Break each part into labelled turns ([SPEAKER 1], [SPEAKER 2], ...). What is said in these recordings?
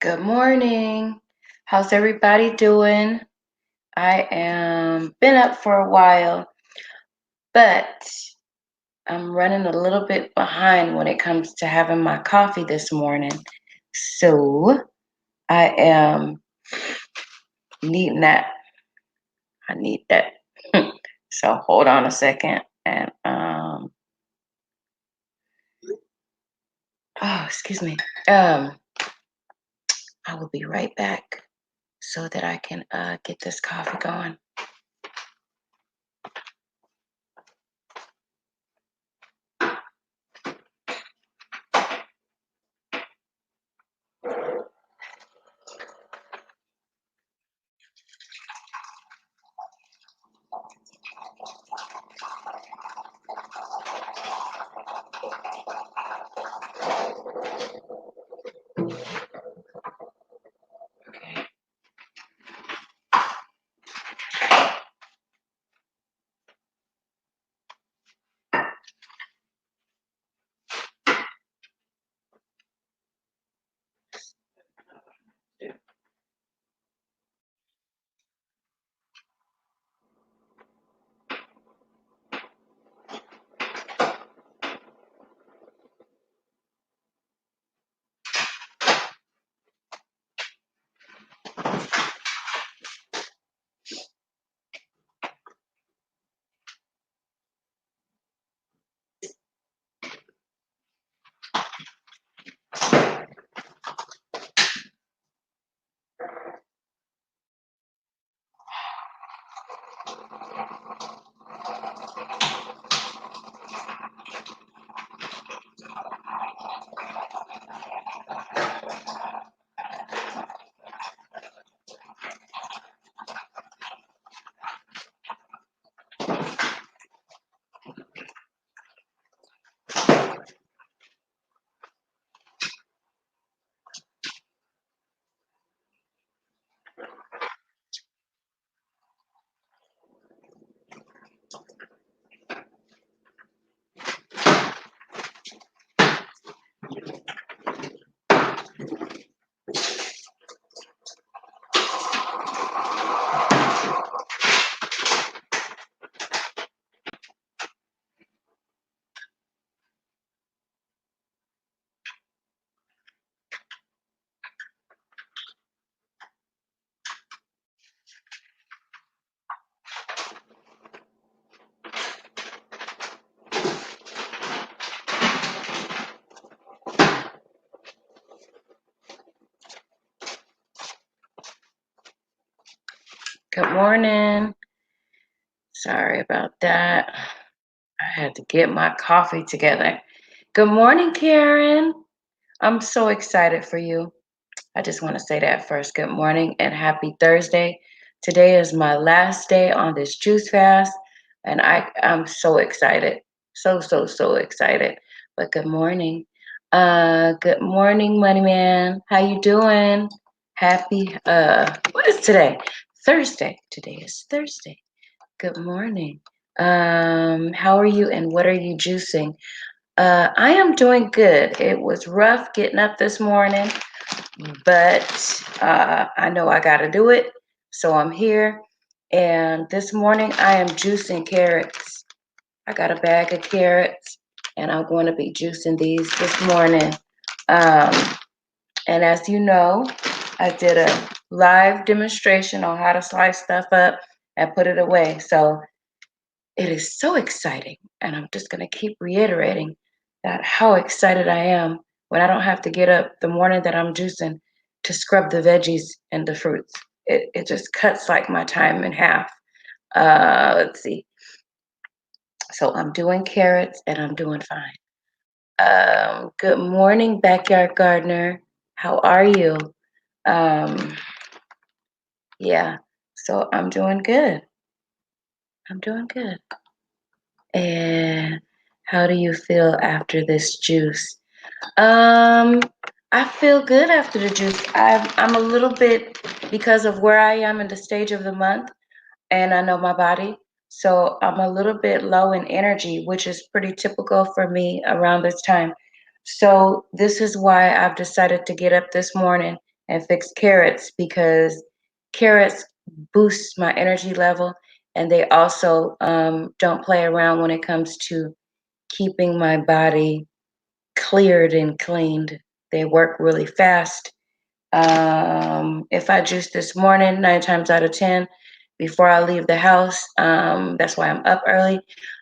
[SPEAKER 1] Good morning. How's everybody doing? I am been up for a while, but I'm running a little bit behind when it comes to having my coffee this morning. So I am needing that. I need that. So hold on a second and excuse me. Um I will be right back so that I can get this coffee going. Good morning. Sorry about that. I had to get my coffee together. Good morning, Karen. I'm so excited for you. I just want to say that first. Good morning and happy Thursday. Today is my last day on this juice fast, and I'm so excited. So excited. But good morning. Good morning, Money Man. How you doing? Happy what is today? Thursday. Today is Thursday. Good morning. How are you and what are you juicing? I am doing good. It was rough getting up this morning, but I know I got to do it. So I'm here. And this morning I am juicing carrots. I got a bag of carrots and I'm going to be juicing these this morning. Um, and as you know, I did a live demonstration on how to slice stuff up and put it away. So it is so exciting. And I'm just going to keep reiterating that how excited I am when I don't have to get up the morning that I'm juicing to scrub the veggies and the fruits. It just cuts like my time in half. Let's see. So I'm doing carrots and I'm doing fine. Good morning, backyard gardener. How are you? Um, yeah, so I'm doing good. I'm doing good. And how do you feel after this juice? Um, I feel good after the juice. I'm a little bit because of where I am in the stage of the month, and I know my body. So I'm a little bit low in energy, which is pretty typical for me around this time. So this is why I've decided to get up this morning and fix carrots because carrots boost my energy level, and they also don't play around when it comes to keeping my body cleared and cleaned. They work really fast. If I juice this morning, 9 times out of 10, before I leave the house, that's why I'm up early,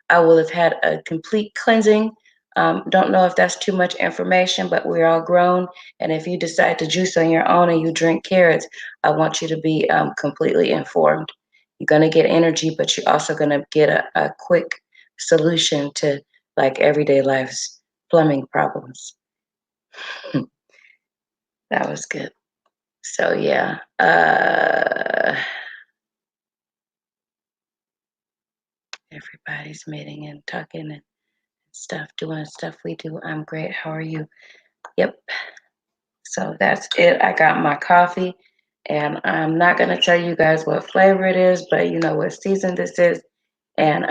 [SPEAKER 1] I will have had a complete cleansing. Don't know if that's too much information, but we're all grown. And if you decide to juice on your own and you drink carrots, I want you to be completely informed. You're going to get energy, but you're also going to get a quick solution to like everyday life's plumbing problems. That was good. So yeah, everybody's meeting and talking and stuff, doing stuff we do. I'm great. How are you? Yep. So that's it. I got my coffee, and I'm not gonna tell you guys what flavor it is, but you know what season this is, and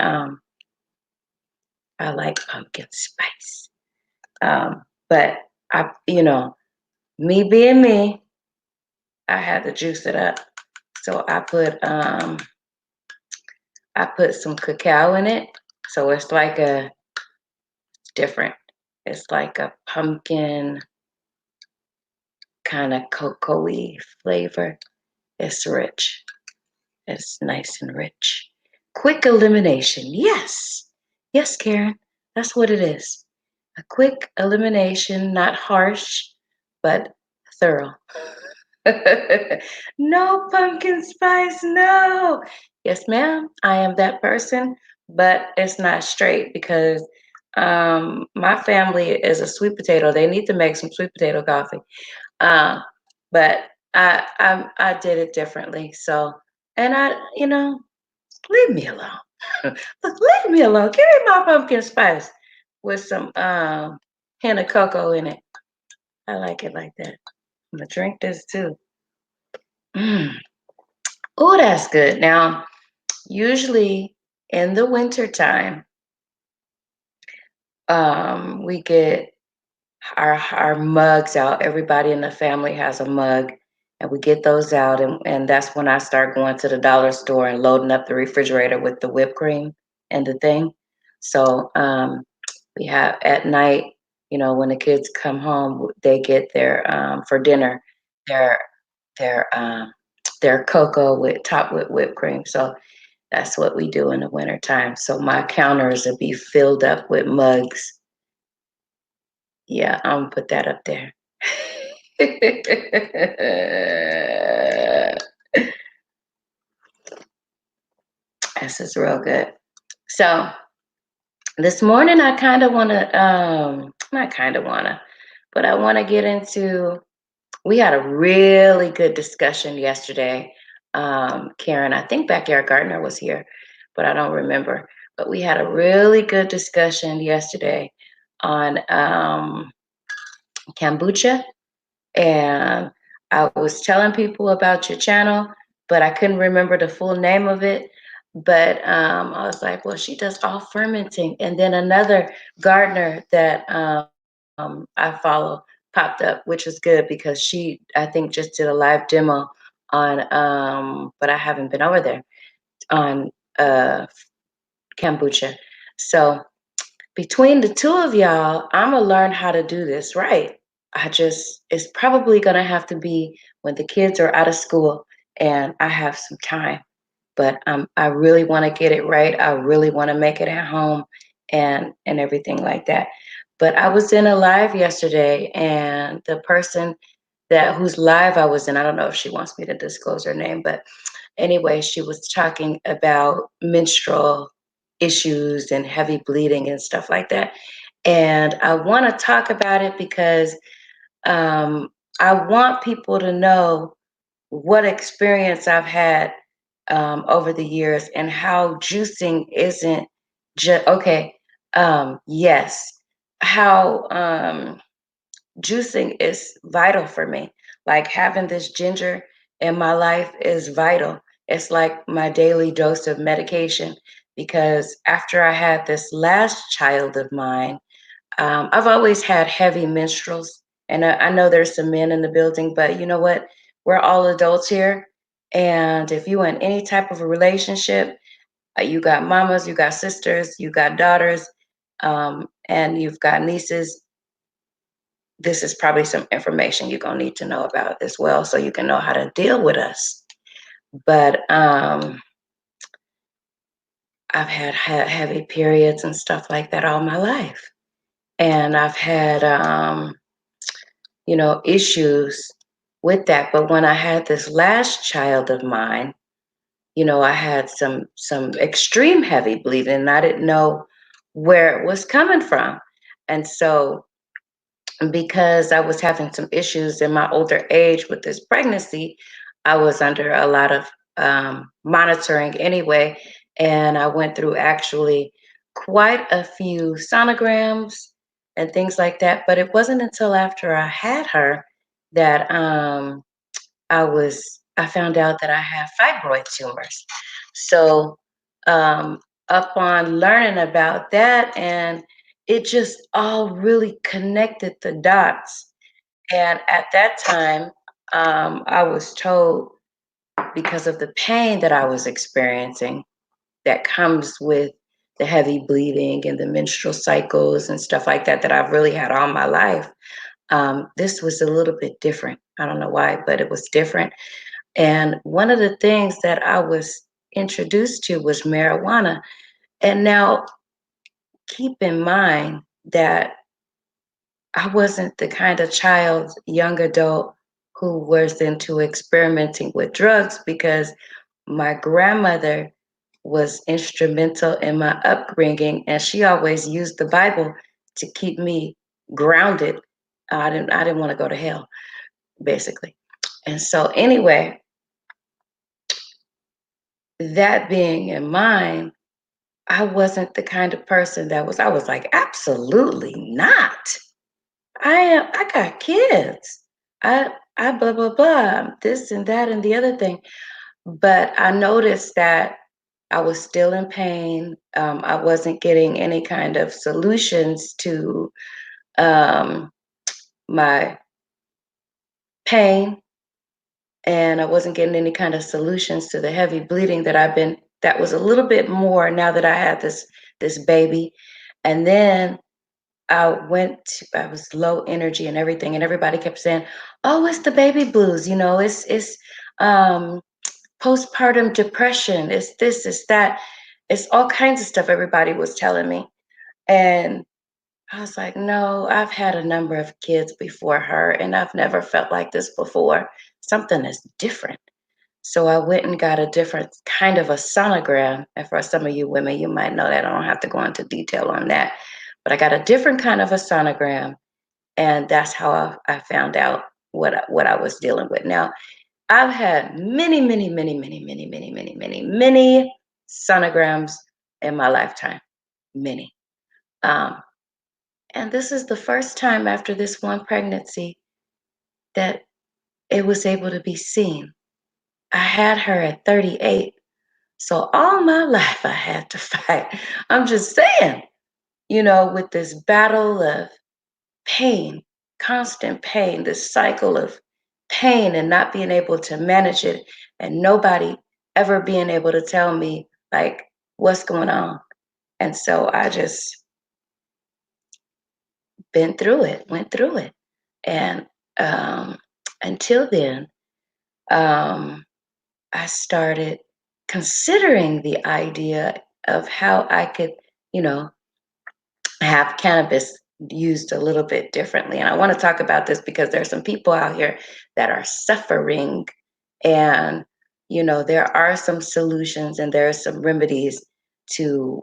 [SPEAKER 1] I like pumpkin spice. But me being me, I had to juice it up. So I put some cacao in it. So it's like a different. It's like a pumpkin kind of cocoa-y flavor. It's rich. It's nice and rich. Quick elimination. Yes. Yes, Karen. That's what it is. A quick elimination, not harsh, but thorough. No pumpkin spice, no. Yes, ma'am, I am that person, but it's not straight because my family is a sweet potato. They need to make some sweet potato coffee. Um, but I did it differently. So, and leave me alone. Look, leave me alone. Give me my pumpkin spice with some hint of cocoa in it. I like it like that. I'm gonna drink this too. Mm. Oh, that's good. Now, usually in the winter time, we get our mugs out. Everybody in the family has a mug, and we get those out, and that's when I start going to the dollar store and loading up the refrigerator with the whipped cream and the thing. So we have at night, when the kids come home, they get their for dinner their their um, their cocoa with topped with whipped cream. So that's what we do in the wintertime. So my counters will be filled up with mugs. Yeah, I'm gonna put that up there. This is real good. So this morning I kind of want to, not kind of want to, but I want to get into, we had a really good discussion yesterday. Karen, I think Backyard Gardener was here, but I don't remember. But we had a really good discussion yesterday on kombucha, and I was telling people about your channel, but I couldn't remember the full name of it. But I was like, well, she does all fermenting. And then another gardener that I follow popped up, which was good because she, I think, just did a live demo on, but I haven't been over there, on kombucha. So between the two of y'all, I'm gonna learn how to do this right. It's probably gonna have to be when the kids are out of school and I have some time. But I really want to get it right. I really want to make it at home and everything like that. But I was in a live yesterday, and the person that whose live I was in, I don't know if she wants me to disclose her name, but anyway, she was talking about menstrual issues and heavy bleeding and stuff like that. And I want to talk about it because I want people to know what experience I've had over the years and how juicing isn't just okay. Yes, how juicing is vital for me. Like having this ginger in my life is vital. It's like my daily dose of medication because after I had this last child of mine, I've always had heavy menstruals, And I know there's some men in the building, but you know what? We're all adults here. And if you in any type of a relationship, you got mamas, you got sisters, you got daughters, and you've got nieces, this is probably some information you're gonna need to know about as well, so you can know how to deal with us. But I've had heavy periods and stuff like that all my life, and I've had issues with that. But when I had this last child of mine, I had some extreme heavy bleeding, and I didn't know where it was coming from. And so because I was having some issues in my older age with this pregnancy, I was under a lot of monitoring anyway. And I went through actually quite a few sonograms and things like that. But it wasn't until after I had her that I found out that I have fibroid tumors. So um, upon learning about that, and it just all really connected the dots. And at that time, I was told, because of the pain that I was experiencing that comes with the heavy bleeding and the menstrual cycles and stuff like that, that I've really had all my life. This was a little bit different. I don't know why, but it was different. And one of the things that I was introduced to was marijuana. And now keep in mind that I wasn't the kind of child, young adult, who was into experimenting with drugs, because my grandmother was instrumental in my upbringing, and she always used the Bible to keep me grounded. I didn't want to go to hell, basically. And so anyway, that being in mind, I wasn't the kind of person I was like, absolutely not. I got kids. I blah blah blah, this and that and the other thing. But I noticed that I was still in pain. I wasn't getting any kind of solutions to um, my pain, and I wasn't getting any kind of solutions to the heavy bleeding that was a little bit more now that I had this baby. And then I was low energy and everything, and everybody kept saying, "Oh, it's the baby blues, it's um postpartum depression, it's this, it's that, it's all kinds of stuff," everybody was telling me. And I was like, "No, I've had a number of kids before her, and I've never felt like this before. Something is different." So I went and got a different kind of a sonogram. And for some of you women, you might know that. I don't have to go into detail on that. But I got a different kind of a sonogram, and that's how I found out what I was dealing with. Now, I've had many, many, many, many, many, many, many, many, many sonograms in my lifetime. Many. Um, and this is the first time after this one pregnancy that it was able to be seen. I had her at 38. So all my life I had to fight. I'm just saying, with this battle of pain, constant pain, this cycle of pain and not being able to manage it, and nobody ever being able to tell me, like, what's going on. And so I just went through it. And um, until then, um, I started considering the idea of how I could, you know, have cannabis used a little bit differently. And I want to talk about this because there's some people out here that are suffering, and there are some solutions and there are some remedies to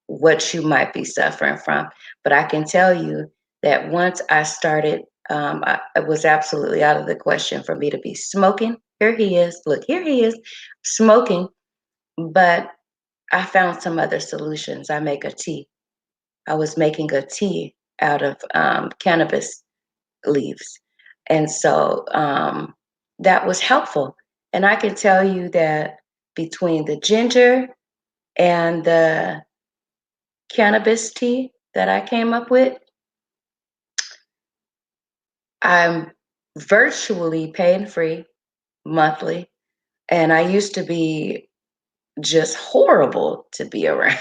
[SPEAKER 1] what you might be suffering from. But I can tell you that once I started, it was absolutely out of the question for me to be smoking. Here he is. Look, here he is smoking. But I found some other solutions. I make a tea. I was making a tea out of cannabis leaves. And so that was helpful. And I can tell you that between the ginger and the cannabis tea that I came up with, I'm virtually pain free monthly, and I used to be just horrible to be around.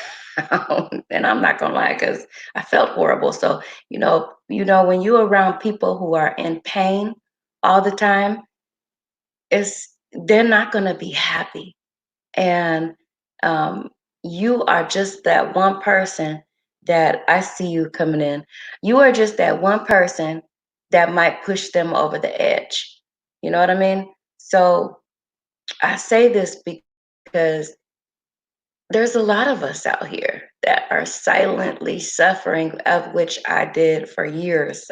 [SPEAKER 1] And I'm not gonna lie, because I felt horrible. So, when you're around people who are in pain all the time, it's they're not gonna be happy. And um, you are just that one person that I see you coming in. You are just that one person that might push them over the edge. You know what I mean? So I say this because there's a lot of us out here that are silently suffering, of which I did for years.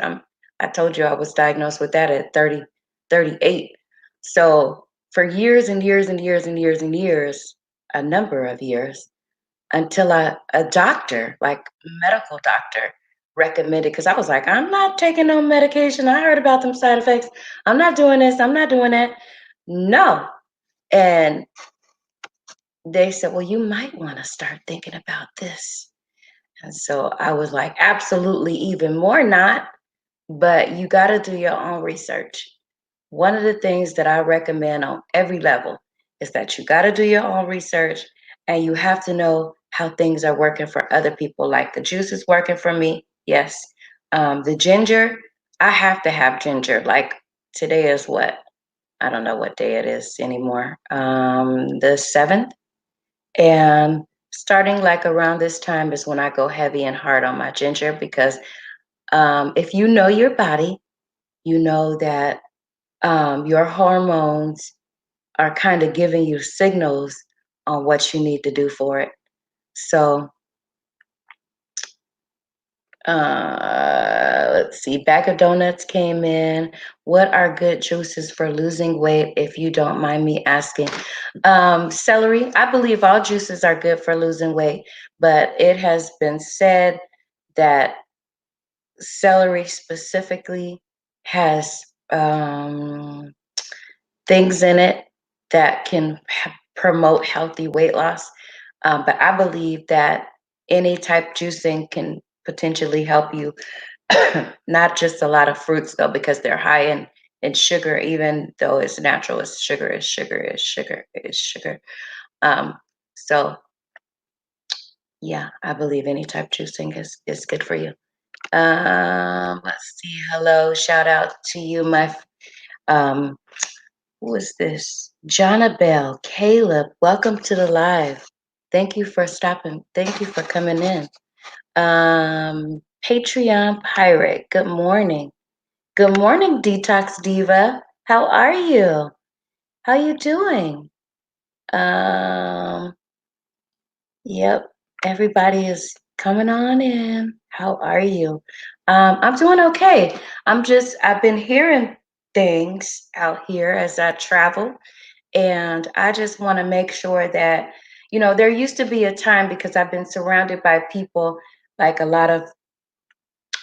[SPEAKER 1] I told you I was diagnosed with that at 30, 38. So for years and years and years and years and years, a number of years, until a doctor, like medical doctor, recommended, because I was like, I'm not taking no medication. I heard about them side effects. I'm not doing this. I'm not doing that. No. And they said, well, you might want to start thinking about this. And so I was like, absolutely, even more not, but you got to do your own research. One of the things that I recommend on every level is that you got to do your own research, and you have to know how things are working for other people. Like the juice is working for me. Yes. The ginger, I have to have ginger. Like today is what? I don't know what day it is anymore. The 7th. And starting like around this time is when I go heavy and hard on my ginger, because if you know your body, you know that your hormones are kind of giving you signals on what you need to do for it. So let's see, bag of donuts came in. What are good juices for losing weight, if you don't mind me asking? Celery. I believe all juices are good for losing weight, but it has been said that celery specifically has things in it that can promote healthy weight loss. But I believe that any type juicing can potentially help you. Not just a lot of fruits though, because they're high in sugar. Even though it's natural, it's sugar, it's sugar, it's sugar, it's sugar. Um, so yeah, I believe any type juicing is good for you. Let's see. Hello, shout out to you, um, who is this? Jonabelle, Caleb, welcome to the live. Thank you for stopping. Thank you for coming in. Patreon Pirate, good morning. Good morning, Detox Diva. How are you? How you doing? Um, yep, everybody is coming on in. How are you? I'm doing okay. I've been hearing things out here as I travel, and I just want to make sure that, there used to be a time, because I've been surrounded by people, like a lot of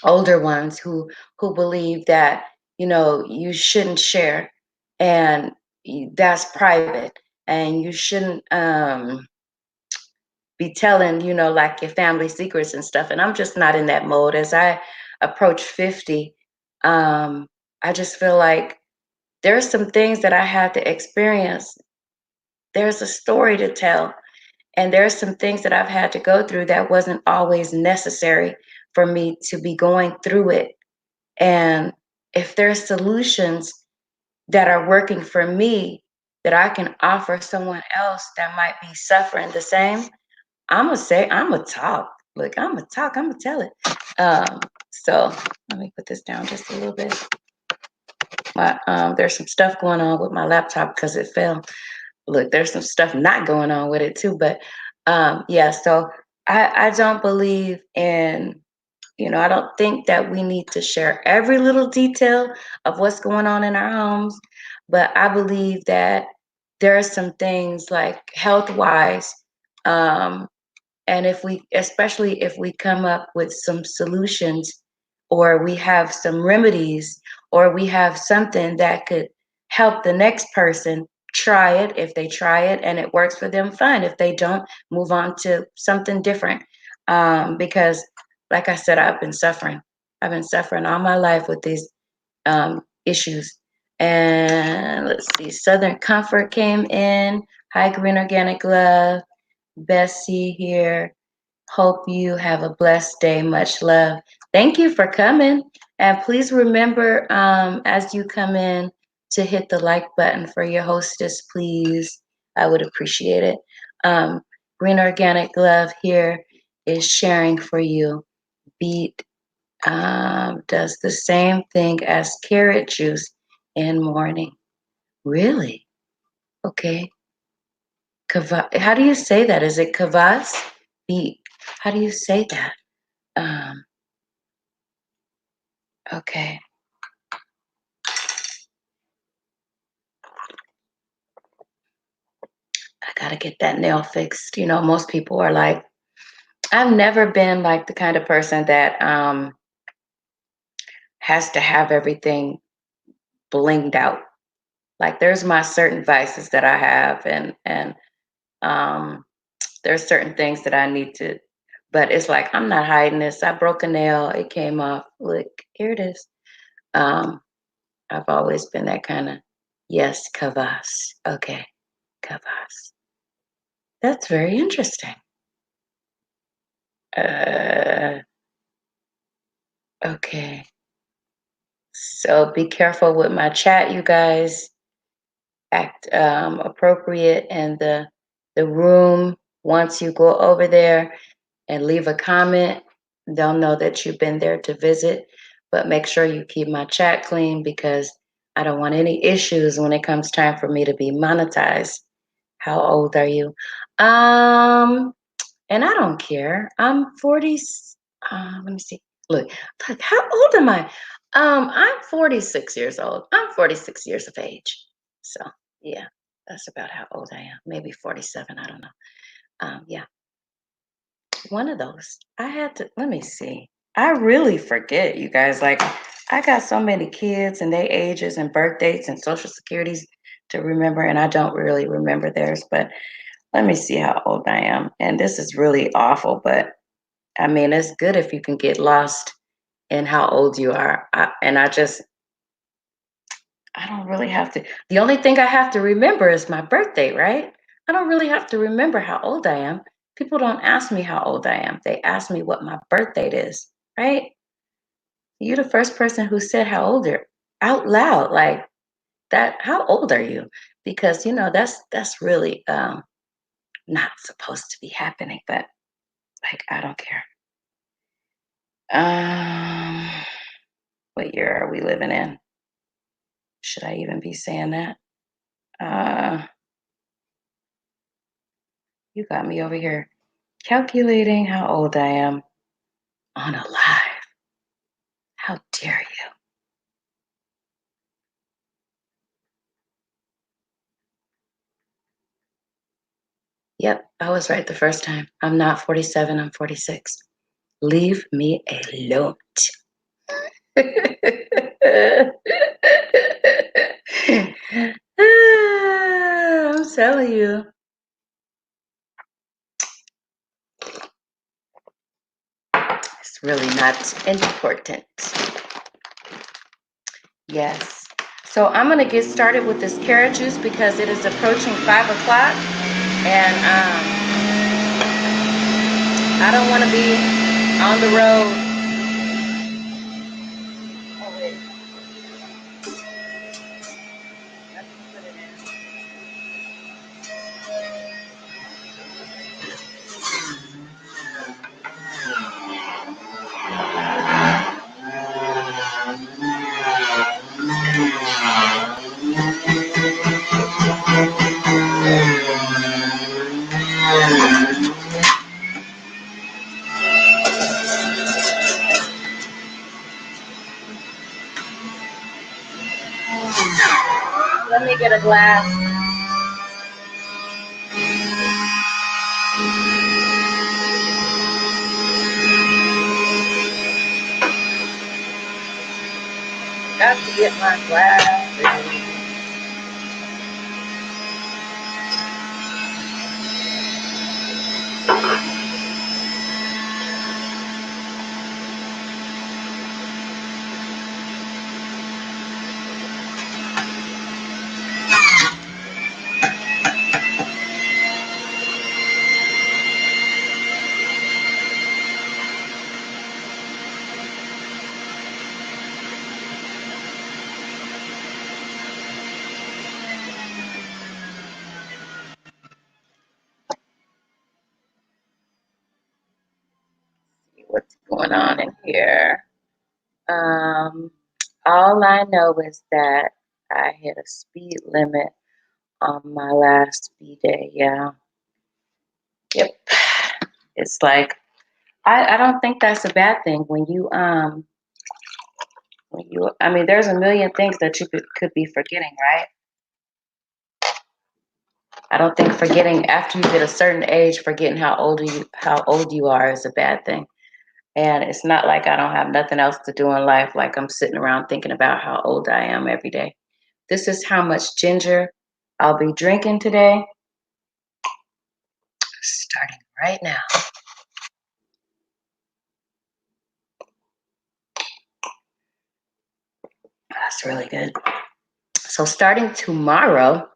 [SPEAKER 1] older ones who believe that, you shouldn't share, and that's private, and you shouldn't be telling, like your family secrets and stuff. And I'm just not in that mode. As I approach 50, um, I just feel like there's some things that I had to experience. There's a story to tell. And there's some things that I've had to go through that wasn't always necessary for me to be going through it. And if there's solutions that are working for me that I can offer someone else that might be suffering the same, I'm gonna talk. Look, I'm gonna talk, I'm gonna tell it. So let me put this down just a little bit. There's some stuff going on with my laptop because it fell. Look, there's some stuff not going on with it too, but yeah, so I don't believe in, I don't think that we need to share every little detail of what's going on in our homes, but I believe that there are some things like health wise, um, and especially if we come up with some solutions, or we have some remedies, or we have something that could help the next person try it. If they try it and it works for them, fine. If they don't, move on to something different. Because, like I said, I've been suffering. I've been suffering all my life with these issues. And let's see, Southern Comfort came in. Hi, Green Organic Love. Bessie here. Hope you have a blessed day. Much love. Thank you for coming. And please remember, as you come in, to hit the like button for your hostess, please. I would appreciate it. Green Organic Love here is sharing for you. Beet does the same thing as carrot juice in morning. Really? Okay. How do you say that? Is it kvass? Beet. How do you say that? Um, okay. I gotta get that nail fixed. You know, most people are like, I've never been like the kind of person that has to have everything blinged out. Like there's my certain vices that I have and um there's certain things that I need to, but it's like I'm not hiding this. I broke a nail, it came off. Look, here it is. Um, I've always been that kind of yes, kvass. Okay, kvass. That's very interesting. Uh, okay. So be careful with my chat, you guys. Act appropriate in the room. Once you go over there and leave a comment, they'll know that you've been there to visit. But make sure you keep my chat clean because I don't want any issues when it comes time for me to be monetized. How old are you? Um, and I don't care. I'm 40. Let me see. Look, how old am I? I'm 46 years old. I'm 46 years of age. So yeah, that's about how old I am. Maybe 47. I don't know. Yeah, one of those. I had to. Let me see. I really forget, you guys. Like, I got so many kids and their ages and birth dates and social securities to remember, and I don't really remember theirs. But let me see how old I am. And this is really awful, but I mean, it's good if you can get lost in how old you are. I don't really have to. The only thing I have to remember is my birthday, right? I don't really have to remember how old I am. People don't ask me how old I am. They ask me what my birth date is, right? You're the first person who said how old you're out loud like that. How old are you? Because that's really not supposed to be happening, but like I don't care. Um, what year are we living in? Should I even be saying that? Uh, you got me over here calculating how old I am on a live. How dare you? Yep, I was right the first time. I'm not 47, I'm 46. Leave me alone. I'm telling you. It's really not important. Yes. So I'm going to get started with this carrot juice because it is approaching 5 o'clock. And I don't want to be on the road. Oh, wait. Let's put it in. Let me get a glass. Got to get my glass. what's going on in here. Um, all I know is that I hit a speed limit on my last speed day. Yeah. Yep. It's like I don't think that's a bad thing when you I mean there's a million things that you could be forgetting, right? I don't think forgetting after you get a certain age, forgetting how old you are is a bad thing. And it's not like I don't have nothing else to do in life, like I'm sitting around thinking about how old I am every day. This is how much ginger I'll be drinking today, starting right now. That's really good. So starting tomorrow,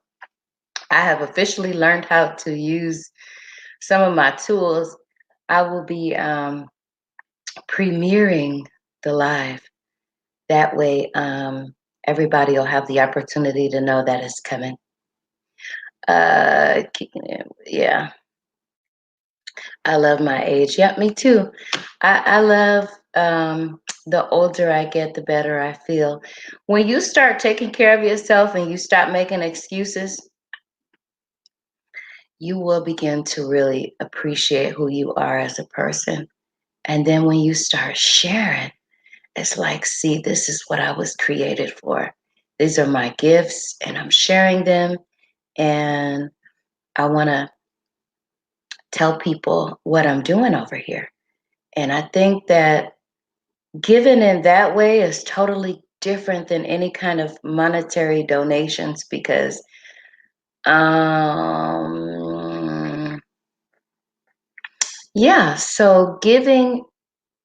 [SPEAKER 1] I have officially learned how to use some of my tools. I will be premiering the live. That way, everybody will have the opportunity to know that it's coming. Yeah, I love my age. Yeah, me too. I love the older I get, the better I feel. When you start taking care of yourself and you stop making excuses, you will begin to really appreciate who you are as a person. And then when you start sharing, it's like, see, this is what I was created for. These are my gifts, and I'm sharing them. And I want to tell people what I'm doing over here. And I think that giving in that way is totally different than any kind of monetary donations because, um, yeah, so giving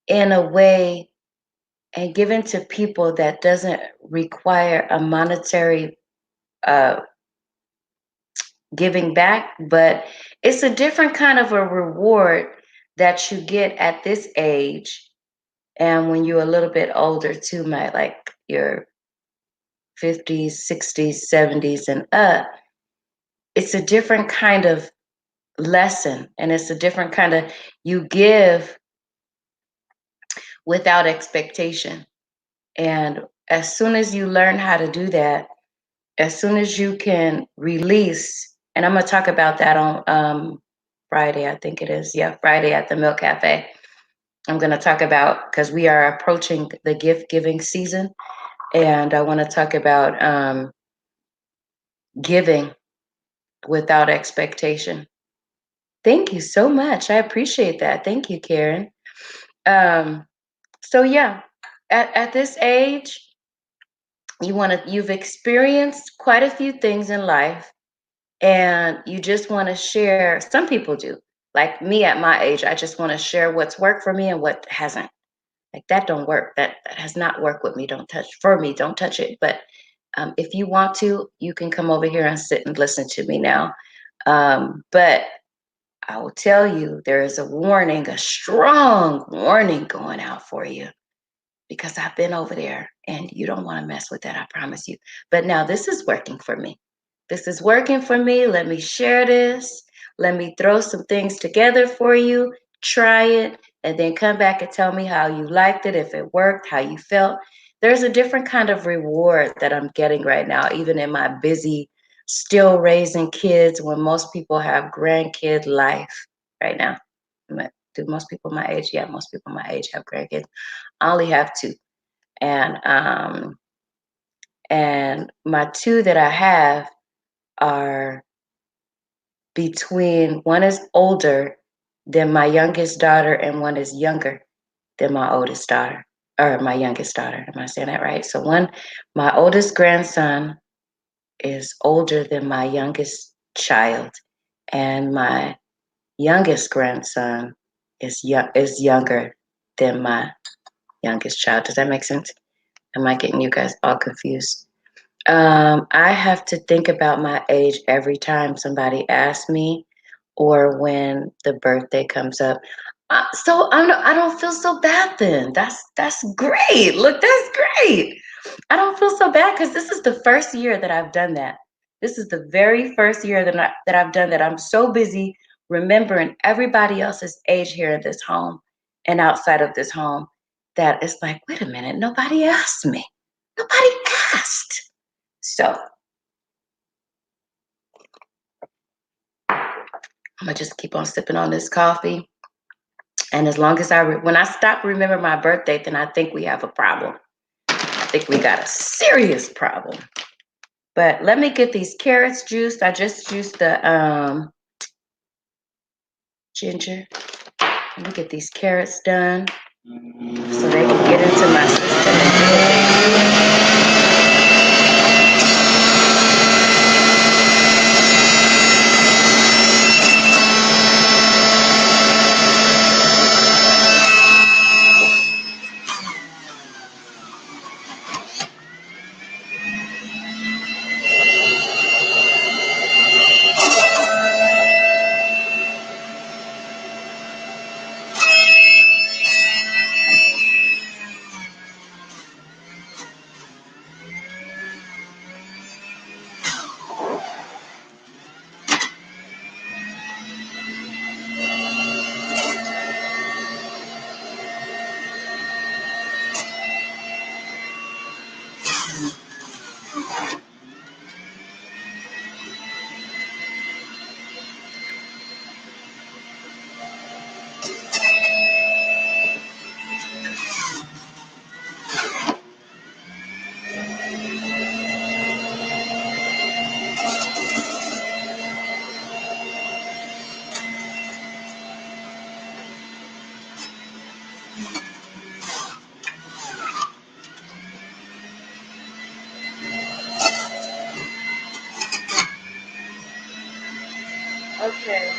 [SPEAKER 1] in a way and giving to people that doesn't require a monetary uh, giving back, but it's a different kind of a reward that you get at this age and when you're a little bit older too, like your 50s, 60s, 70s, and up. It's a different kind of lesson, and it's a different kind of you give without expectation. And as soon as you learn how to do that, as soon as you can release, and I'm going to talk about that on Friday, I think it is. Yeah, Friday at the Milk Cafe. I'm going to talk about because we are approaching the gift giving season, and I want to talk about giving without expectation. Thank you so much. I appreciate that. Thank you, Karen. Um, so yeah, at this age, you've experienced quite a few things in life and you just want to share. Some people do. Like me at my age, I just want to share what's worked for me and what hasn't. Like that don't work. That has not worked with me. Don't touch for me. Don't touch it. But if you want to, you can come over here and sit and listen to me now. But I will tell you, there is a warning, a strong warning going out for you because I've been over there and you don't want to mess with that. I promise you. But now this is working for me. This is working for me. Let me share this. Let me throw some things together for you. Try it and then come back and tell me how you liked it, if it worked, how you felt. There's a different kind of reward that I'm getting right now, even in my busy, still raising kids when most people have grandkid life right now. Do most people my age? Yeah, most people my age have grandkids. I only have two. And my two that I have are between one is older than my youngest daughter and one is younger than my oldest daughter or my youngest daughter. Am I saying that right? So my oldest grandson is older than my youngest child, and my youngest grandson is younger than my youngest child. Does that make sense? Am I getting you guys all confused? I have to think about my age every time somebody asks me or when the birthday comes up. So I don't feel so bad then. That's great. Look, that's great. I don't feel so bad because this is the first year that I've done that. This is the very first year that I've done that. I'm so busy remembering everybody else's age here in this home. and outside of this home that it's like, wait a minute, nobody asked me. Nobody asked. So I'm gonna just keep on sipping on this coffee. And as long as when I stop remember my birthday, then I think we have a problem. I think we got a serious problem. But let me get these carrots juiced. I just juiced the ginger. Let me get these carrots done so they can get into my system and do what they do. Okay.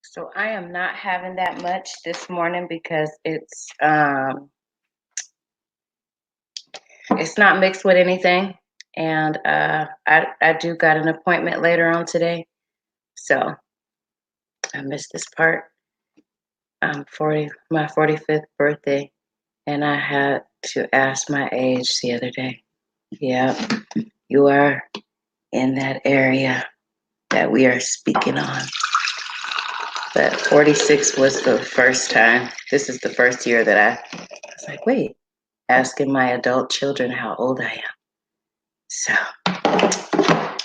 [SPEAKER 1] So I am not having that much this morning because it's not mixed with anything. And I do got an appointment later on today. So I missed this part. I'm 40, my 45th birthday, and I had to ask my age the other day. Yeah, you are in that area that we are speaking on. But 46 was the first time. This is the first year that I was like, wait, asking my adult children how old I am. So,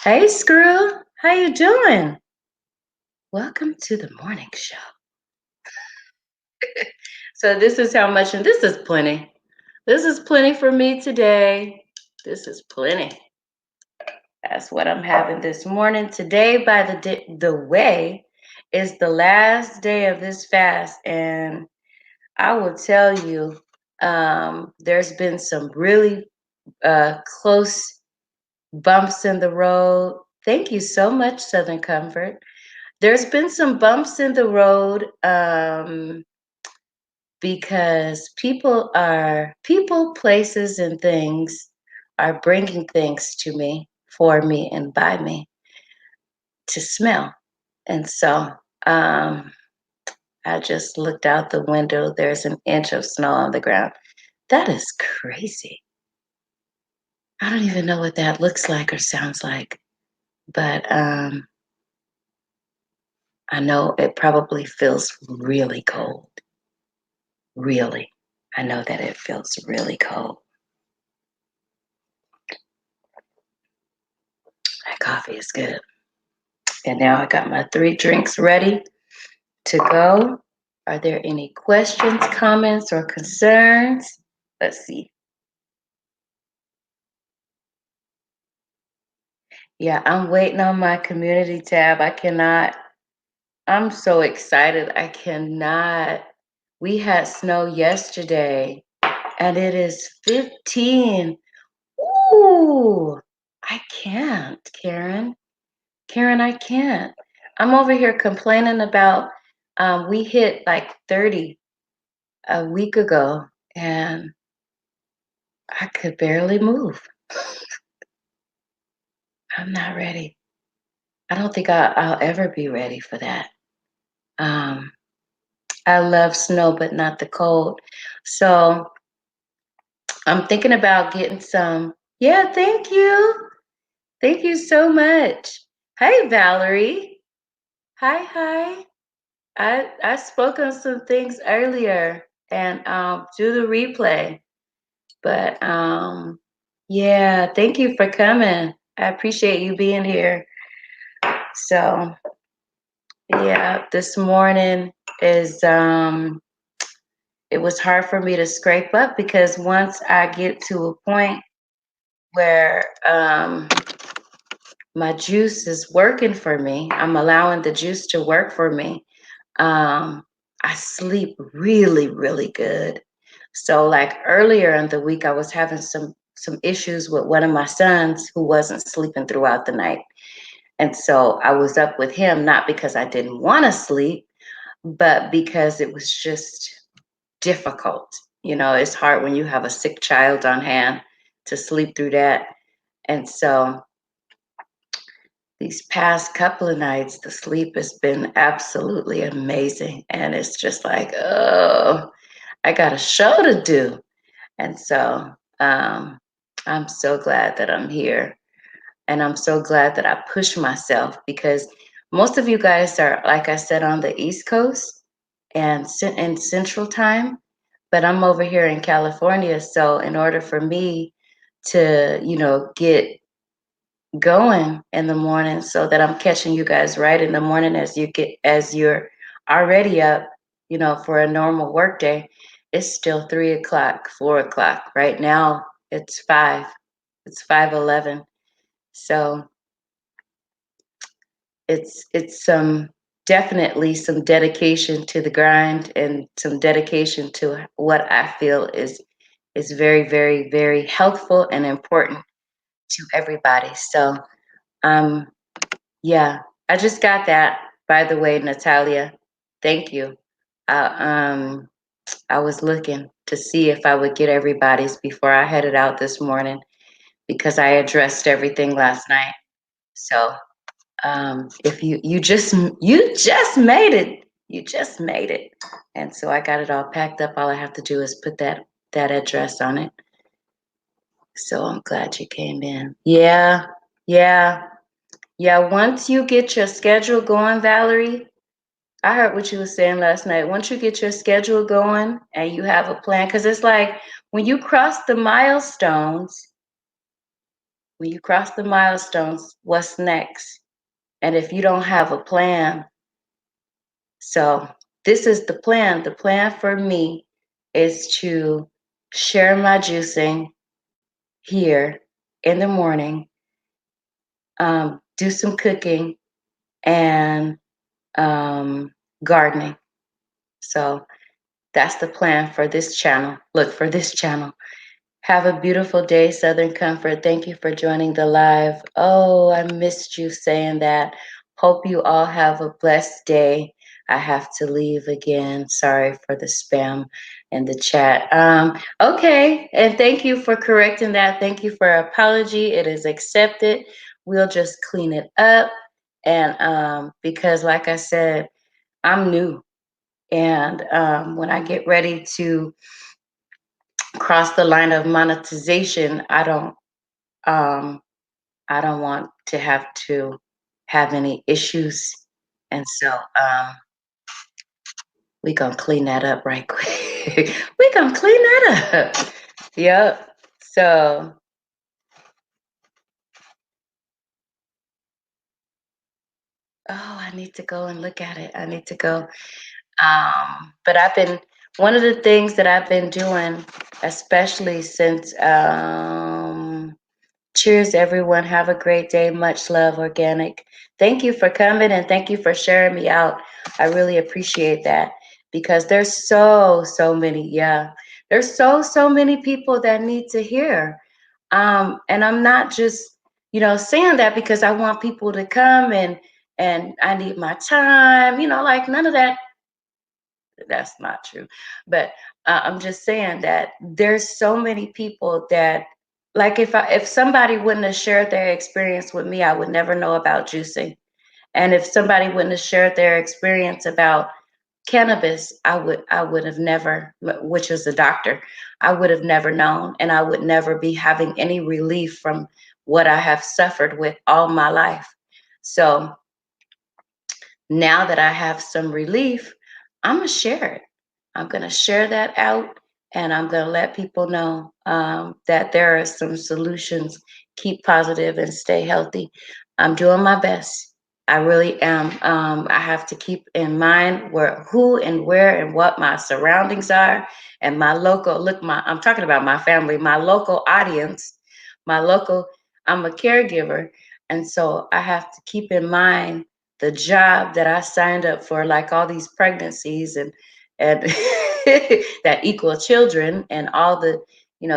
[SPEAKER 1] hey, Screw, how you doing? Welcome to the morning show. So this is how much, and this is plenty. This is plenty for me today. This is plenty. That's what I'm having this morning. Today, by the way, is the last day of this fast, and I will tell you, there's been some really close bumps in the road. Thank you so much, Southern Comfort. There's been some bumps in the road because people, places, and things are bringing things to me, for me, and by me to smell. And so I just looked out the window. There's an inch of snow on the ground. That is crazy. I don't even know what that looks like or sounds like, but I know it probably feels really cold. Really. I know that it feels really cold. That coffee is good. And now I got my 3 drinks ready to go. Are there any questions, comments, or concerns? Let's see. Yeah, I'm waiting on my community tab. I'm so excited. I cannot. We had snow yesterday and it is 15. Ooh, I can't, Karen. Karen, I can't. I'm over here complaining about we hit like 30 a week ago and I could barely move. I'm not ready. I don't think I'll ever be ready for that. Um, I love snow, but not the cold. So I'm thinking about getting some. Yeah, thank you. Thank you so much. Hey, Valerie. Hi, hi. I spoke on some things earlier and do the replay. But yeah, thank you for coming. I appreciate you being here. So yeah, this morning is it was hard for me to scrape up because once I get to a point where my juice is working for me, I'm allowing the juice to work for me. Um, I sleep really, really good. So like earlier in the week, I was having some issues with one of my sons who wasn't sleeping throughout the night. And so I was up with him, not because I didn't want to sleep, but because it was just difficult. You know, it's hard when you have a sick child on hand to sleep through that. And so these past couple of nights, the sleep has been absolutely amazing. And it's just like, oh, I got a show to do. And so um, I'm so glad that I'm here. And I'm so glad that I pushed myself because most of you guys are, like I said, on the East Coast and in Central Time, but I'm over here in California. So in order for me to, get going in the morning so that I'm catching you guys right in the morning as you're already up, for a normal work day, it's still 3 o'clock, 4 o'clock. Right now it's 5. It's 5:11. So it's some definitely some dedication to the grind and some dedication to what I feel is very, very, very helpful and important to everybody. So um yeah, I just got that, by the way, Natalia. Thank you. I I was looking to see if I would get everybody's before I headed out this morning because I addressed everything last night. So if you just made it, you just made it, and so I got it all packed up. All I have to do is put that address on it. So I'm glad you came in. Yeah, yeah, yeah. Once you get your schedule going, Valerie, I heard what you were saying last night. Once you get your schedule going and you have a plan, because it's like when you cross the milestones, what's next? And if you don't have a plan, so this is the plan. The plan for me is to share my juicing here in the morning, do some cooking and gardening. So that's the plan for this channel. Look for this channel. Have a beautiful day, Southern Comfort. Thank you for joining the live. Oh, I missed you saying that. Hope you all have a blessed day. I have to leave again. Sorry for the spam in the chat. Okay, and thank you for correcting that. Thank you for apology. It is accepted. We'll just clean it up. And because, like I said, I'm new. And when I get ready to cross the line of monetization, um I don't want to have any issues. And so we gonna clean that up right quick. We gonna clean that up. Yep. So I need to go and look at it. I need to go. But one of the things that I've been doing, especially since cheers, everyone. Have a great day. Much love, Organic. Thank you for coming and thank you for sharing me out. I really appreciate that because there's so many. Yeah, there's so many people that need to hear. And I'm not just, saying that because I want people to come and I need my time. Like none of that. That's not true. But I'm just saying that there's so many people that Like if somebody wouldn't have shared their experience with me, I would never know about juicing. And if somebody wouldn't have shared their experience about cannabis, I would have never, which is a doctor, I would have never known, and I would never be having any relief from what I have suffered with all my life. So now that I have some relief, I'm gonna share it. I'm gonna share that out, and I'm gonna let people know that there are some solutions. Keep positive and stay healthy. I'm doing my best. I really am. I have to keep in mind where, who, and where, and what my surroundings are, and my local. Look, my I'm talking about my family, my local audience, my local. I'm a caregiver, and so I have to keep in mind the job that I signed up for, like all these pregnancies and that equal children and all the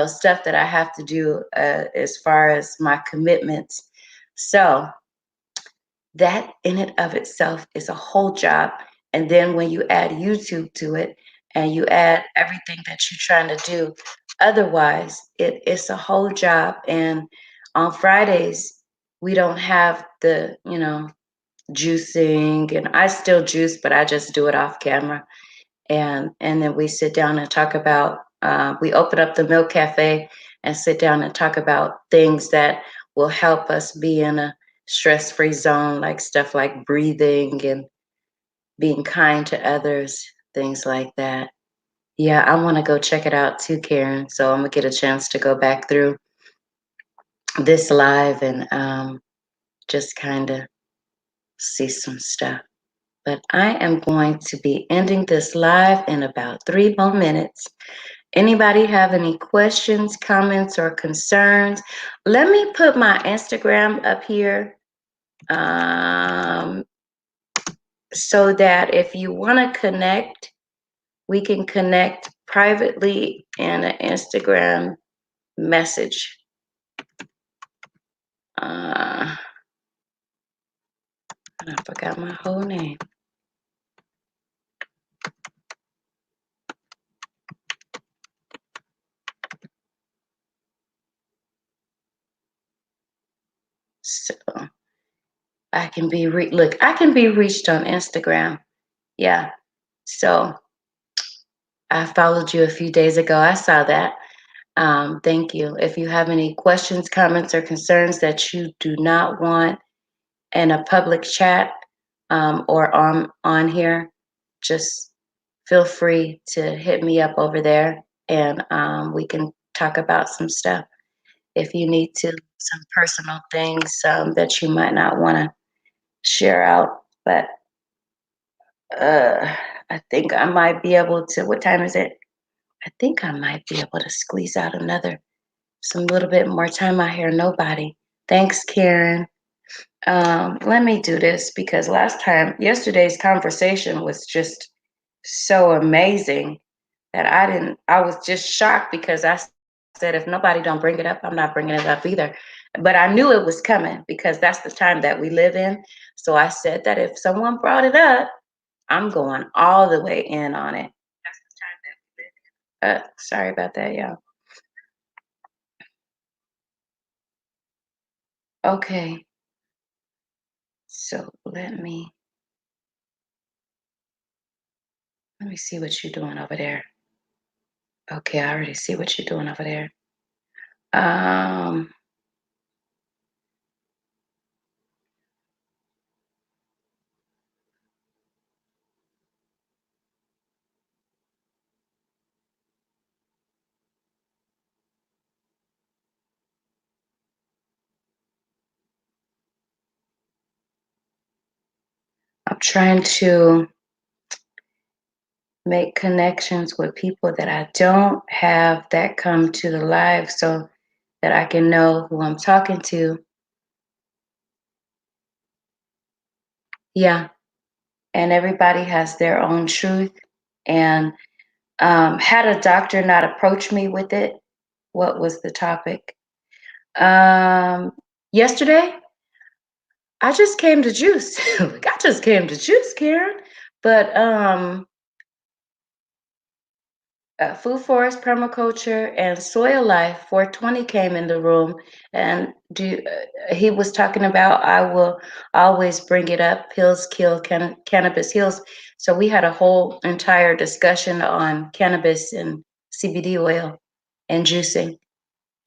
[SPEAKER 1] stuff that I have to do as far as my commitments. So that in and of itself is a whole job. And then when you add YouTube to it and you add everything that you're trying to do, otherwise it's a whole job. And on Fridays we don't have the juicing, and I still juice, but I just do it off camera. And then we sit down and talk about. We open up the Milk Cafe and sit down and talk about things that will help us be in a stress-free zone, like stuff like breathing and being kind to others, things like that. Yeah, I want to go check it out too, Karen. So I'm gonna get a chance to go back through this live and just kind of see some stuff. But I am going to be ending this live in about 3 more minutes. Anybody have any questions, comments, or concerns? Let me put my Instagram up here um, so that if you want to connect, we can connect privately in an Instagram message. I forgot my whole name. So I can be look. I can be reached on Instagram. Yeah. So I followed you a few days ago. I saw that. Thank you. If you have any questions, comments, or concerns that you do not want in a public chat or on here, just feel free to hit me up over there, and we can talk about some stuff. If you need to, some personal things that you might not want to share out, but I think I might be able to. What time is it? I think I might be able to squeeze out some little bit more time. I hear nobody. Thanks, Karen. Let me do this because yesterday's conversation was just so amazing that I was just shocked because I said, if nobody don't bring it up, I'm not bringing it up either. But I knew it was coming because that's the time that we live in. So I said that if someone brought it up, I'm going all the way in on it. That's the time that we live in. Sorry about that, y'all. Okay, so let me see what you're doing over there. Okay, I already see what you're doing over there. Um, I'm trying to make connections with people that I don't have that come to the live so that I can know who I'm talking to. Yeah, and everybody has their own truth. And had a doctor not approach me with it, what was the topic? Um, Yesterday, I just came to juice. Like, I just came to juice, Karen. But Food Forest Permaculture and Soil Life 420 came in the room, and he was talking about, I will always bring it up, pills kill, cannabis heals. So we had a whole entire discussion on cannabis and CBD oil and juicing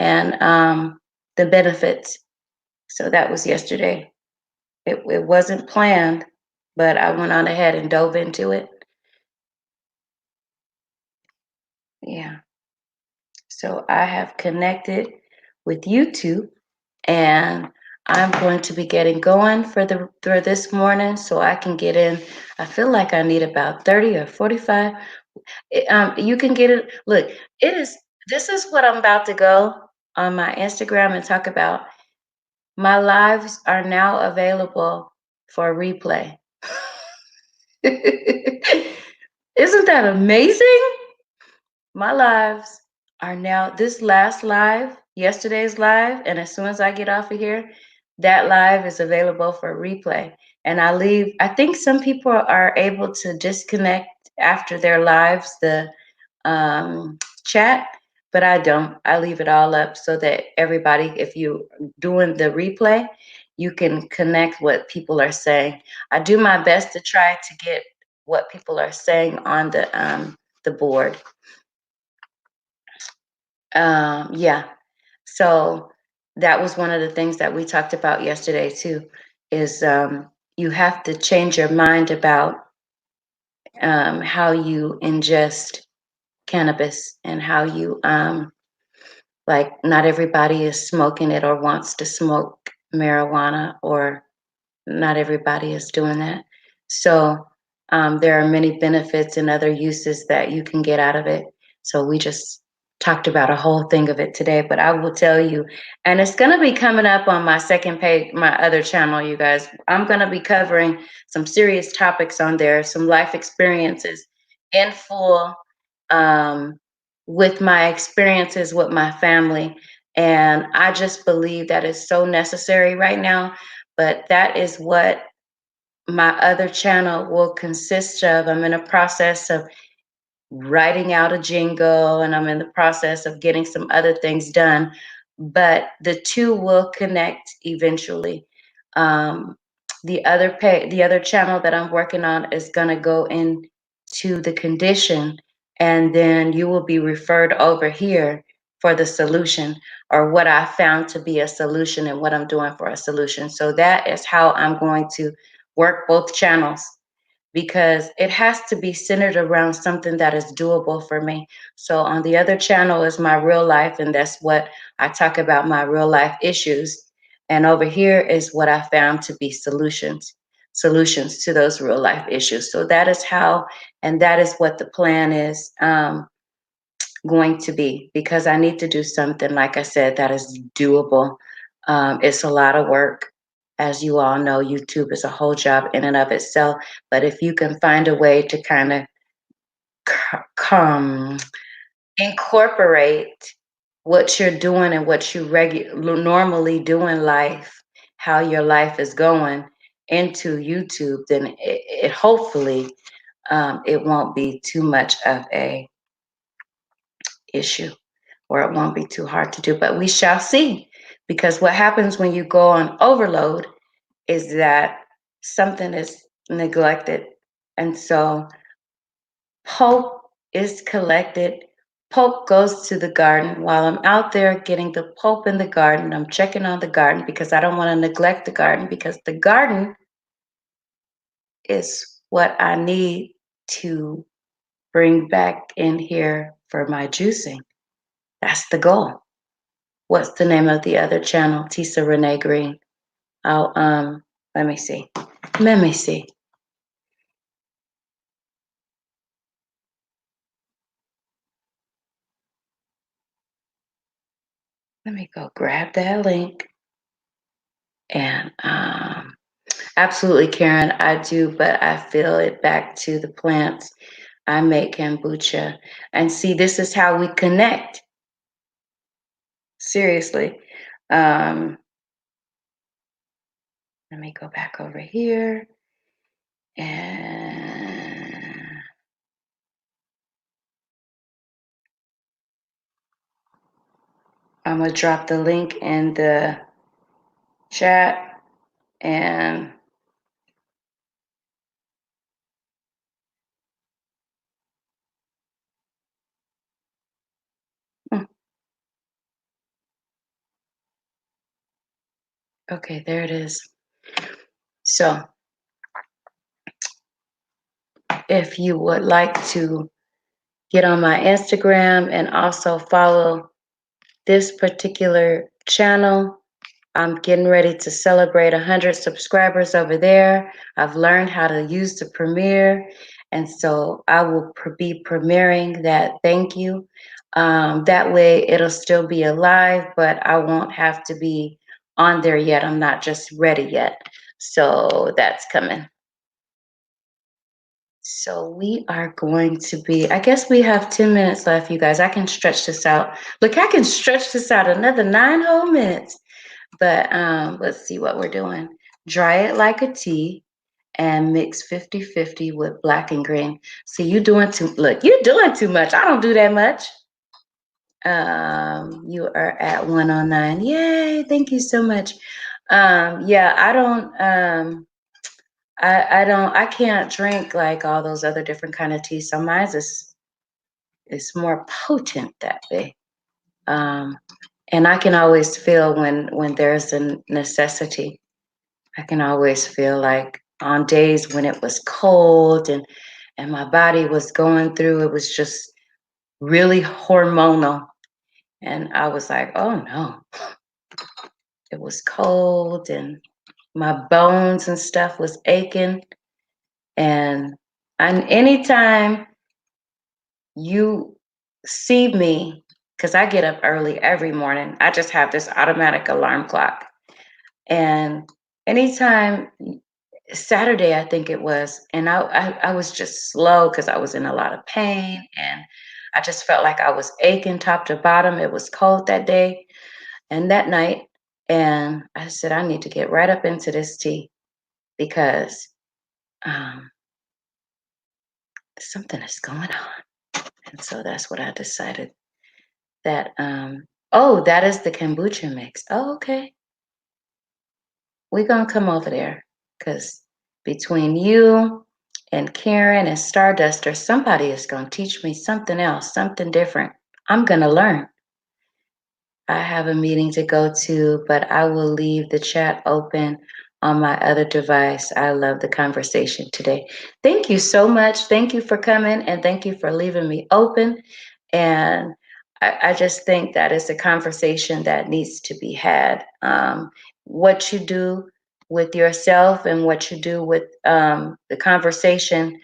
[SPEAKER 1] and the benefits. So that was yesterday. It wasn't planned, but I went on ahead and dove into it. Yeah. So I have connected with YouTube, and I'm going to be getting going for this morning so I can get in. I feel like I need about 30 or 45. You can get it. Look, it is this is what I'm about to go on my Instagram and talk about. My lives are now available for replay. Isn't that amazing? My lives are now, this last live, yesterday's live, and as soon as I get off of here, that live is available for replay. And I think some people are able to disconnect after their lives, the chat, but I don't. I leave it all up so that everybody, if you doing the replay, you can connect what people are saying. I do my best to try to get what people are saying on the board. Yeah. So that was one of the things that we talked about yesterday too, is you have to change your mind about how you ingest cannabis and how you like not everybody is smoking it or wants to smoke marijuana, or not everybody is doing that. So there are many benefits and other uses that you can get out of it. So we just talked about a whole thing of it today, but I will tell you, and it's going to be coming up on my second page, my other channel, you guys. I'm going to be covering some serious topics on there, some life experiences in full, um, with my experiences with my family. And I just believe that is so necessary right now, but that is what my other channel will consist of. I'm in a process of writing out a jingle, and I'm in the process of getting some other things done, but the two will connect eventually. Um, the other channel that I'm working on is going to go into the condition, and then you will be referred over here for the solution, or what I found to be a solution and what I'm doing for a solution. So that is how I'm going to work both channels, because it has to be centered around something that is doable for me. So on the other channel is my real life, and that's what I talk about, my real life issues. And over here is what I found to be solutions to those real life issues. So that is how, and that is what the plan is going to be, because I need to do something, like I said, that is doable. It's a lot of work. As you all know, YouTube is a whole job in and of itself. But if you can find a way to kind of come incorporate what you're doing and what you normally do in life, how your life is going, into YouTube, then it hopefully it won't be too much of a issue, or it won't be too hard to do. But we shall see, because what happens when you go on overload is that something is neglected. And so Pope is collected. Pope goes to the garden. While I'm out there getting the Pope in the garden, I'm checking on the garden, because I don't want to neglect the garden, because the garden is what I need to bring back in here for my juicing. That's the goal. What's the name of the other channel? Tisa Renee Green. I'll let me see. Let me see. Let me go grab that link. And absolutely, Karen, I do, but I feel it back to the plants. I make kombucha. And see, this is how we connect. Seriously. Um, Let me go back over here. And I'm gonna drop the link in the chat and hmm, okay, there it is. So if you would like to get on my Instagram and also follow this particular channel, I'm getting ready to celebrate 100 subscribers over there. I've learned how to use the Premiere, and so I will be premiering that thank you. That way it'll still be alive, but I won't have to be on there yet. I'm not just ready yet. So that's coming. So we are going to be, I guess we have 10 minutes left, you guys. I can stretch this out. Look, I can stretch this out another 9 whole minutes. But let's see what we're doing. Dry it like a tea and mix 50-50 with black and green. See, you're doing too much. I don't do that much. You are at 109. Yay, thank you so much. Yeah, I can't drink like all those other different kind of teas. So mine is more potent that way. Um, and I can always feel when there's a necessity. I can always feel like on days when it was cold and my body was going through, it was just really hormonal. And I was like, oh no, it was cold and my bones and stuff was aching. And anytime you see me, because I get up early every morning, I just have this automatic alarm clock. And anytime Saturday, I think it was, and I was just slow because I was in a lot of pain and I just felt like I was aching top to bottom. It was cold that day and that night. And I said, I need to get right up into this tea because um, something is going on. And so that's what I decided that, oh, that is the kombucha mix. Oh, okay. We're going to come over there because between you and Karen and Stardust, or somebody is going to teach me something else, something different. I'm going to learn. I have a meeting to go to, but I will leave the chat open on my other device. I love the conversation today. Thank you so much. Thank you for coming and thank you for leaving me open. And I just think that is a conversation that needs to be had. What you do with yourself and what you do with the conversation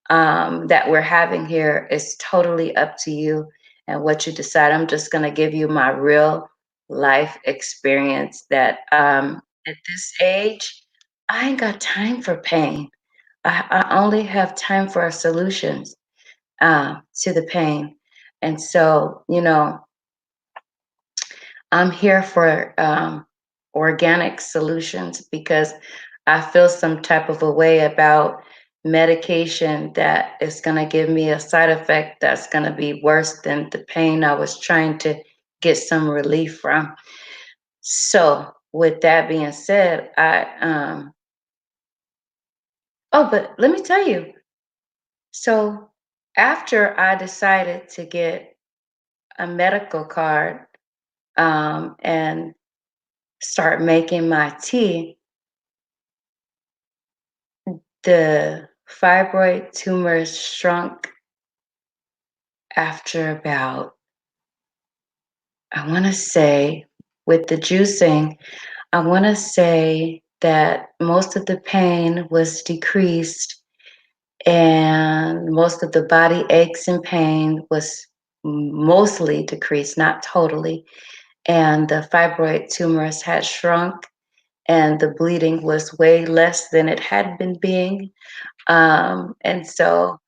[SPEAKER 1] that we're having here is totally up to you and what you decide. I'm just going to give you my real life experience that at this age, I ain't got time for pain. I only have time for solutions to the pain. And so, I'm here for organic solutions because I feel some type of a way about medication that is going to give me a side effect that's going to be worse than the pain I was trying to get some relief from. So, with that being said, oh, but let me tell you. So, after I decided to get a medical card and start making my tea, the fibroid tumors shrunk after about, I want to say, with the juicing, I want to say that most of the pain was decreased and most of the body aches and pain was mostly decreased, not totally. And the fibroid tumors had shrunk and the bleeding was way less than it had been being. And so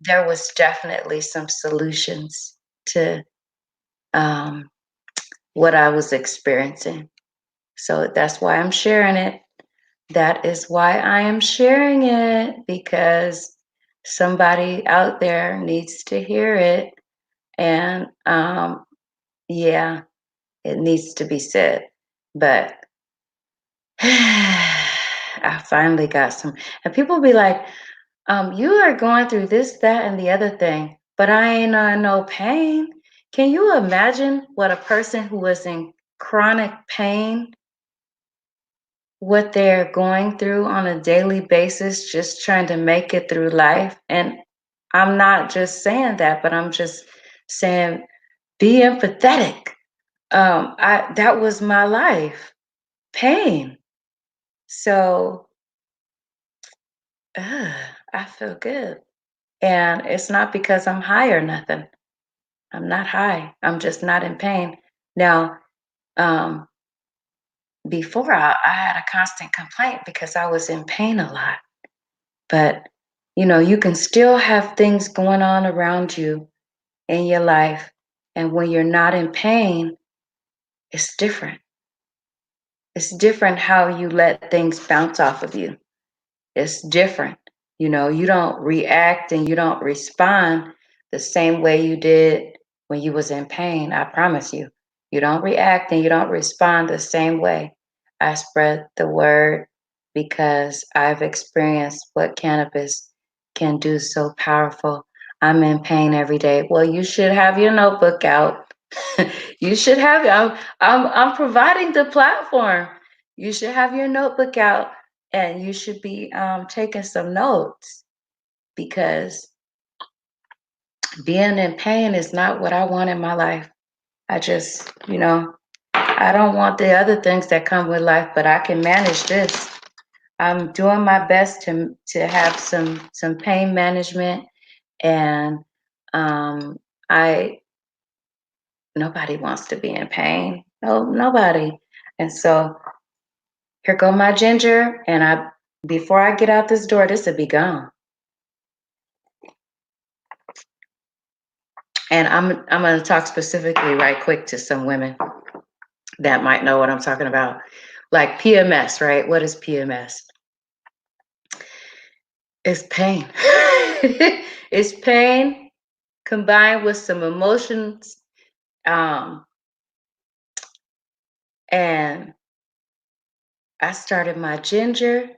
[SPEAKER 1] there was definitely some solutions to um, what I was experiencing. So that's why I'm sharing it. That is why I am sharing it because somebody out there needs to hear it. And yeah, It needs to be said. But I finally got some, and people be like, you are going through this, that, and the other thing, but I ain't on no pain. Can you imagine what a person who was in chronic pain, what they're going through on a daily basis, just trying to make it through life? And I'm not just saying that, but I'm just saying be empathetic. That was my life, pain. So I feel good. And it's not because I'm high or nothing. I'm not high. I'm just not in pain. Now, um, before I had a constant complaint because I was in pain a lot. But, you can still have things going on around you in your life. And when you're not in pain, it's different. It's different how you let things bounce off of you. It's different. You don't react and you don't respond the same way you did when you was in pain. I promise you. You don't react and you don't respond the same way. I spread the word because I've experienced what cannabis can do so powerful. I'm in pain every day. Well, you should have your notebook out. You should have. I'm providing the platform. You should have your notebook out and you should be taking some notes because being in pain is not what I want in my life. I just, I don't want the other things that come with life, but I can manage this. I'm doing my best to have some pain management, and I nobody wants to be in pain. No, nobody. And so here go my ginger, and I before I get out this door, this will be gone. And I'm going to talk specifically right quick to some women that might know what I'm talking about. Like PMS, right? What is PMS? It's pain. It's pain combined with some emotions. Um, and I started my ginger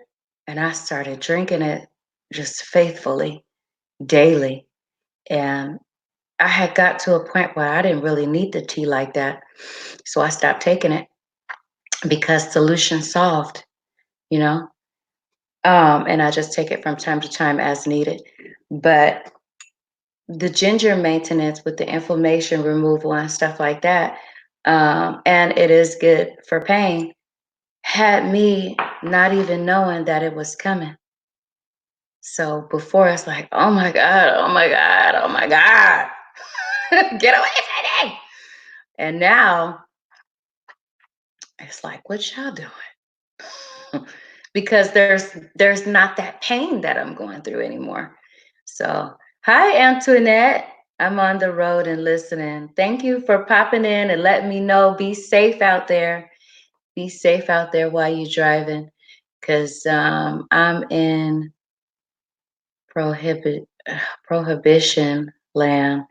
[SPEAKER 1] and I started drinking it just faithfully daily. And I had got to a point where I didn't really need the tea like that. So I stopped taking it because solution solved, you know? And I just take it from time to time as needed. But the ginger maintenance with the inflammation removal and stuff like that, and it is good for pain, had me not even knowing that it was coming. So before it's like, oh my God, oh my God, oh my God, get away from me. And now it's like, what y'all doing? Because there's not that pain that I'm going through anymore. So hi Antoinette. I'm on the road and listening. Thank you for popping in and letting me know. Be safe out there. Be safe out there while you're driving. Cause I'm in prohibition land.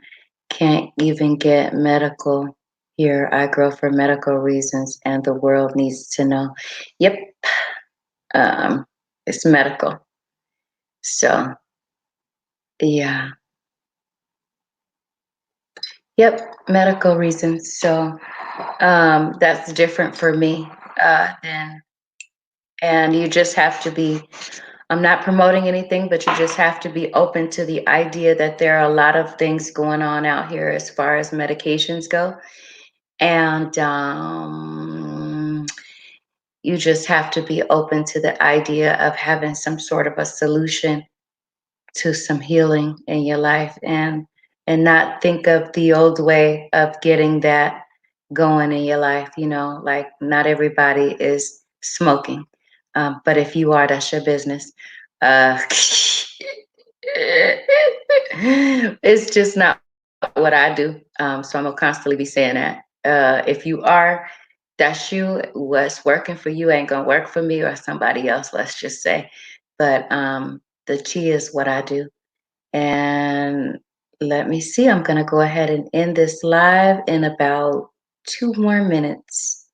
[SPEAKER 1] Can't even get medical here. I grow for medical reasons and the world needs to know. Yep. Um, it's medical. So yeah. Yep, medical reasons. So that's different for me than, and you just have to be, I'm not promoting anything, but you just have to be open to the idea that there are a lot of things going on out here as far as medications go. And you just have to be open to the idea of having some sort of a solution to some healing in your life, and not think of the old way of getting that going in your life. Like not everybody is smoking, but if you are, that's your business. It's just not what I do. So I'm gonna constantly be saying that. If you are, that's you. What's working for you ain't gonna work for me or somebody else, let's just say. But the tea is what I do. And let me see, I'm gonna go ahead and end this live in about 2 more minutes.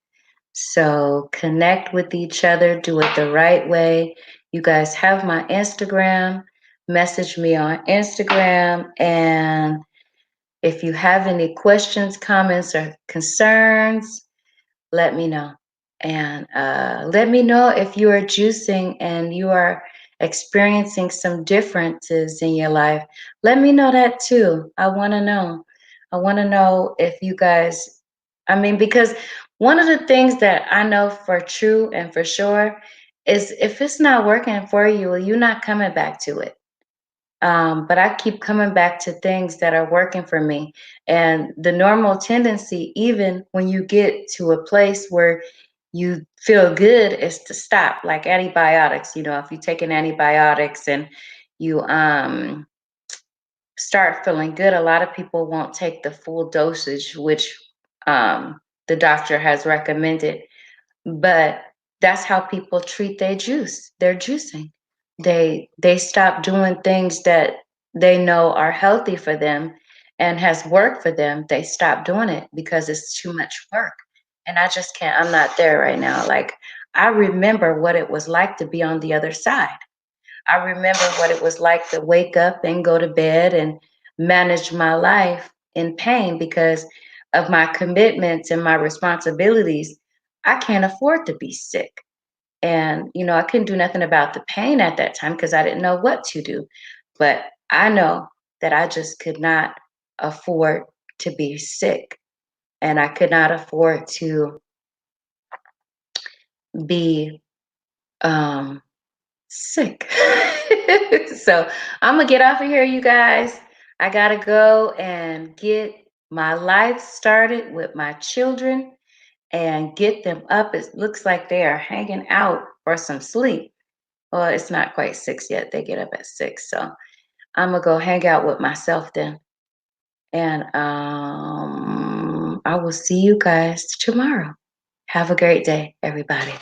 [SPEAKER 1] So connect with each other, do it the right way. You guys have my Instagram. Message me on Instagram. And if you have any questions, comments, or concerns, let me know. And let me know if you are juicing and you are experiencing some differences in your life. Let me know that too. I want to know. I want to know if you guys, I mean, because one of the things that I know for true and for sure is if it's not working for you, you're not coming back to it. But I keep coming back to things that are working for me. And the normal tendency, even when you get to a place where you feel good, is to stop, like antibiotics. If you take an antibiotics and you start feeling good, a lot of people won't take the full dosage, which the doctor has recommended. But that's how people treat their juice. They're juicing. They stop doing things that they know are healthy for them and has worked for them. They stop doing it because it's too much work. And I just can't, I'm not there right now. Like, I remember what it was like to be on the other side. I remember what it was like to wake up and go to bed and manage my life in pain because of my commitments and my responsibilities. I can't afford to be sick. And, I couldn't do nothing about the pain at that time because I didn't know what to do. But I know that I just could not afford to be sick. And I could not afford to be um, sick. So I'm gonna get off of here, you guys. I gotta go and get my life started with my children and get them up. It looks like they are hanging out for some sleep. Well, it's not quite 6 yet. They get up at 6. So I'm gonna go hang out with myself then. And I will see you guys tomorrow. Have a great day, everybody.